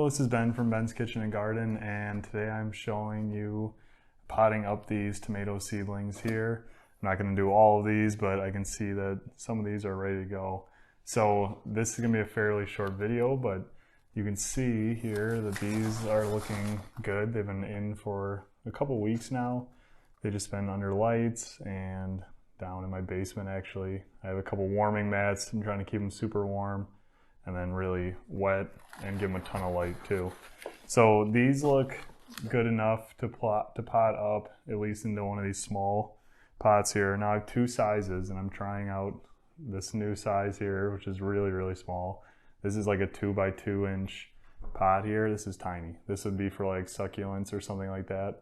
this is Ben from Ben's Kitchen and Garden, and today I'm showing you potting up these tomato seedlings here. I'm not going to do all of these, but I can see that some of these are ready to go. So this is going to be a fairly short video, but you can see here that these are looking good. They've been in for a couple weeks now. They've just been under lights and down in my basement actually. I have a couple warming mats. I'm trying to keep them super warm and then really wet and give them a ton of light too. So these look good enough to pot up, at least into one of these small pots here. Now I have two sizes and I'm trying out this new size here, which is really, really small. This is like a 2 by 2 inch pot here. This is tiny. This would be for like succulents or something like that.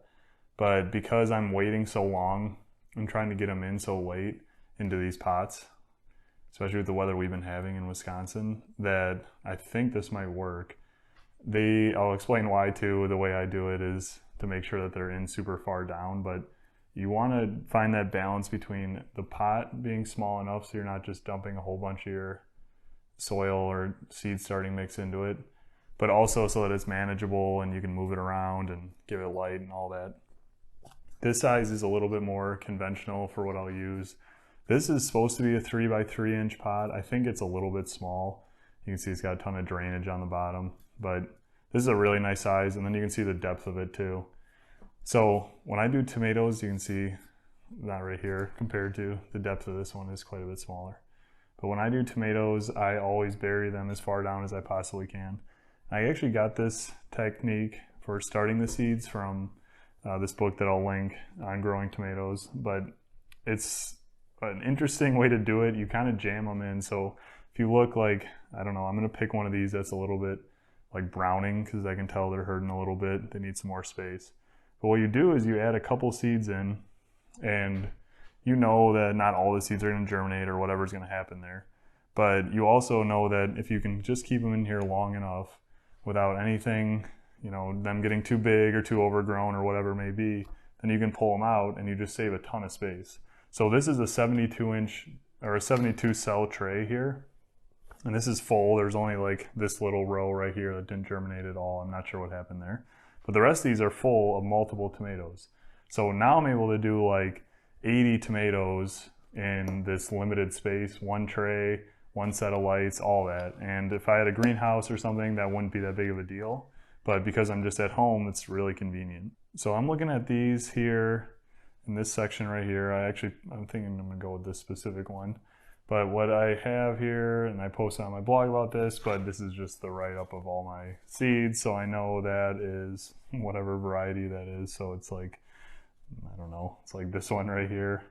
But because I'm waiting so long, I'm trying to get them in so late into these pots, especially with the weather we've been having in Wisconsin, that I think this might work. I'll explain why too. The way I do it is to make sure that they're in super far down, but you want to find that balance between the pot being small enough so you're not just dumping a whole bunch of your soil or seed starting mix into it, but also so that it's manageable and you can move it around and give it light and all that. This size is a little bit more conventional for what I'll use. This is supposed to be a 3 by 3 inch pot. I think it's a little bit small. You can see it's got a ton of drainage on the bottom, but this is a really nice size, and then you can see the depth of it too. So when I do tomatoes, you can see that right here compared to the depth of this one is quite a bit smaller. But when I do tomatoes, I always bury them as far down as I possibly can. I actually got this technique for starting the seeds from this book that I'll link on growing tomatoes, but it's an interesting way to do it. You kind of jam them in. So if you look like, I don't know, I'm going to pick one of these that's a little bit like browning because I can tell they're hurting a little bit. They need some more space. But what you do is you add a couple seeds in, and you know that not all the seeds are going to germinate or whatever's going to happen there. But you also know that if you can just keep them in here long enough without anything, you know, them getting too big or too overgrown or whatever it may be, then you can pull them out and you just save a ton of space. So this is a 72 inch or a 72 cell tray here. And this is full. There's only like this little row right here that didn't germinate at all. I'm not sure what happened there. But the rest of these are full of multiple tomatoes. So now I'm able to do like 80 tomatoes in this limited space, one tray, one set of lights, all that. And if I had a greenhouse or something, that wouldn't be that big of a deal. But because I'm just at home, it's really convenient. So I'm looking at these here in this section right here. I'm thinking I'm gonna go with this specific one. But what I have here, and I posted on my blog about this, but this is just the write-up of all my seeds. So I know that is whatever variety that is. So it's like, I don't know, it's like this one right here,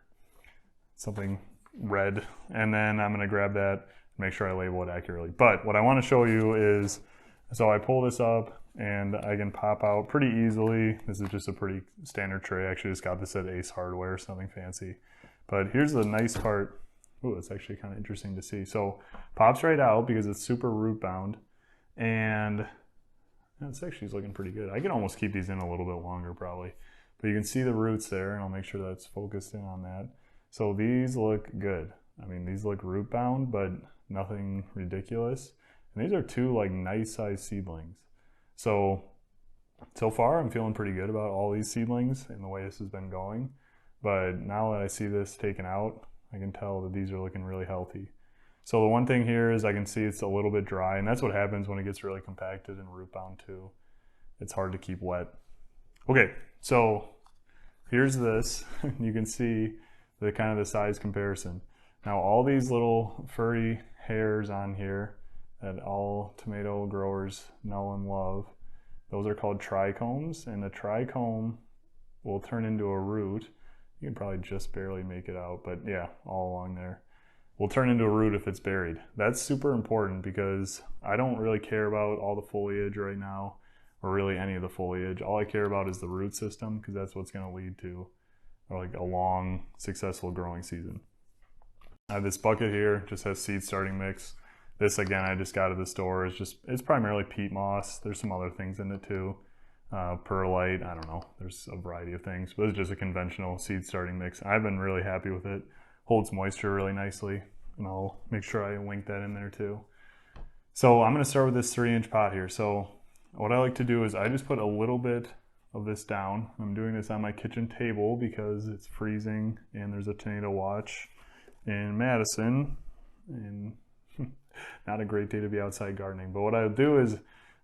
something red. And then I'm gonna grab that and make sure I label it accurately. But what I wanna show you is, so I pull this up and I can pop out pretty easily. This is just a pretty standard tray. I actually just got this at Ace Hardware, something fancy. But here's the nice part. Ooh, it's actually kind of interesting to see. So pops right out because it's super root bound, and it's actually looking pretty good. I can almost keep these in a little bit longer probably, but you can see the roots there, and I'll make sure that's focused in on that. So these look good. I mean, these look root bound, but nothing ridiculous. And these are two like nice sized seedlings. So far I'm feeling pretty good about all these seedlings and the way this has been going. But now that I see this taken out, I can tell that these are looking really healthy. So the one thing here is I can see it's a little bit dry, and that's what happens when it gets really compacted and root bound too. It's hard to keep wet. Okay, so here's this. You can see the kind of the size comparison. Now all these little furry hairs on here that all tomato growers know and love, those are called trichomes, and the trichome will turn into a root. You can probably just barely make it out, but yeah, all along there. Will turn into a root if it's buried. That's super important because I don't really care about all the foliage right now, or really any of the foliage. All I care about is the root system, because that's what's going to lead to like a long, successful growing season. I have this bucket here, just has seed starting mix. This again, I just got at the store. It's primarily peat moss. There's some other things in it too. Perlite, I don't know. There's a variety of things, but it's just a conventional seed starting mix. I've been really happy with it. Holds moisture really nicely, and I'll make sure I link that in there too. So I'm gonna start with this 3-inch pot here. So what I like to do is I just put a little bit of this down. I'm doing this on my kitchen table because it's freezing and there's a tornado watch in Madison, and not a great day to be outside gardening. But what I'll do is,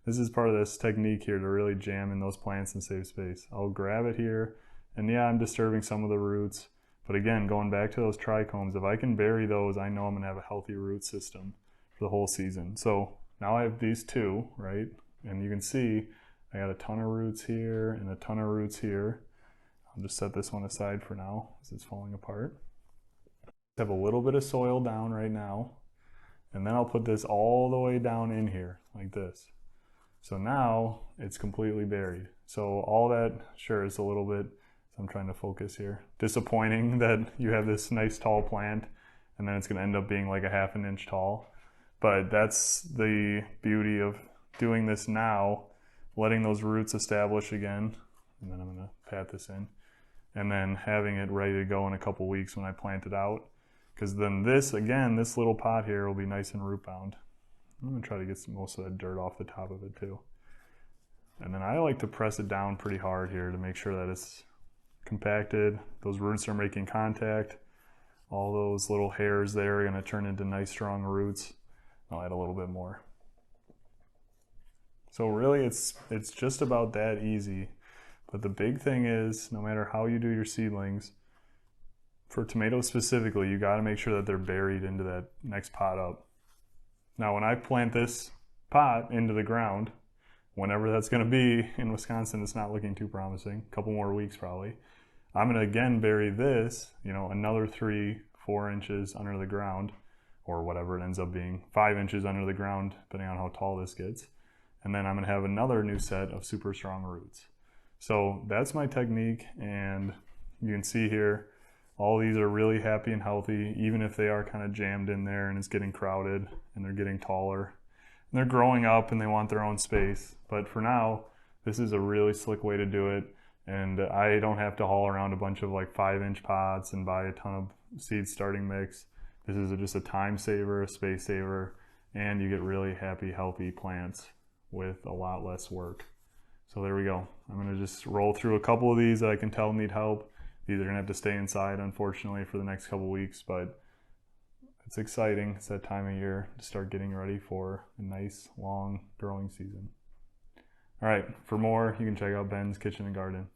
this is part of this technique here to really jam in those plants and save space. I'll grab it here, and yeah, I'm disturbing some of the roots. But again, going back to those trichomes, if I can bury those, I know I'm gonna have a healthy root system for the whole season. So now I have these two, right? And you can see I got a ton of roots here and a ton of roots here. I'll just set this one aside for now as it's falling apart. I have a little bit of soil down right now, and then I'll put this all the way down in here like this. So now it's completely buried. So all that, sure, it's a little bit, I'm trying to focus here, disappointing that you have this nice tall plant and then it's going to end up being like a ½ an inch tall. But that's the beauty of doing this now, letting those roots establish again. And then I'm going to pat this in, and then having it ready to go in a couple weeks when I plant it out. Because then this, again, this little pot here will be nice and root bound. I'm going to try to get most of that dirt off the top of it too. And then I like to press it down pretty hard here to make sure that it's compacted. Those roots are making contact. All those little hairs there are going to turn into nice strong roots. I'll add a little bit more. So really it's just about that easy. But the big thing is, no matter how you do your seedlings, for tomatoes specifically, you got to make sure that they're buried into that next pot up. Now when I plant this pot into the ground, whenever that's going to be, in Wisconsin it's not looking too promising, a couple more weeks probably, I'm going to again bury this, another 3-4 inches under the ground, or whatever it ends up being, 5 inches under the ground, depending on how tall this gets. And then I'm going to have another new set of super strong roots. So that's my technique, and you can see here, all these are really happy and healthy, even if they are kind of jammed in there and it's getting crowded and they're getting taller. And they're growing up and they want their own space. But for now, this is a really slick way to do it. And I don't have to haul around a bunch of like 5-inch pots and buy a ton of seed starting mix. This is just a time saver, a space saver, and you get really happy, healthy plants with a lot less work. So there we go. I'm gonna just roll through a couple of these that I can tell need help. These are gonna have to stay inside, unfortunately, for the next couple weeks, but it's exciting. It's that time of year to start getting ready for a nice, long growing season. All right, for more, you can check out Ben's Kitchen and Garden.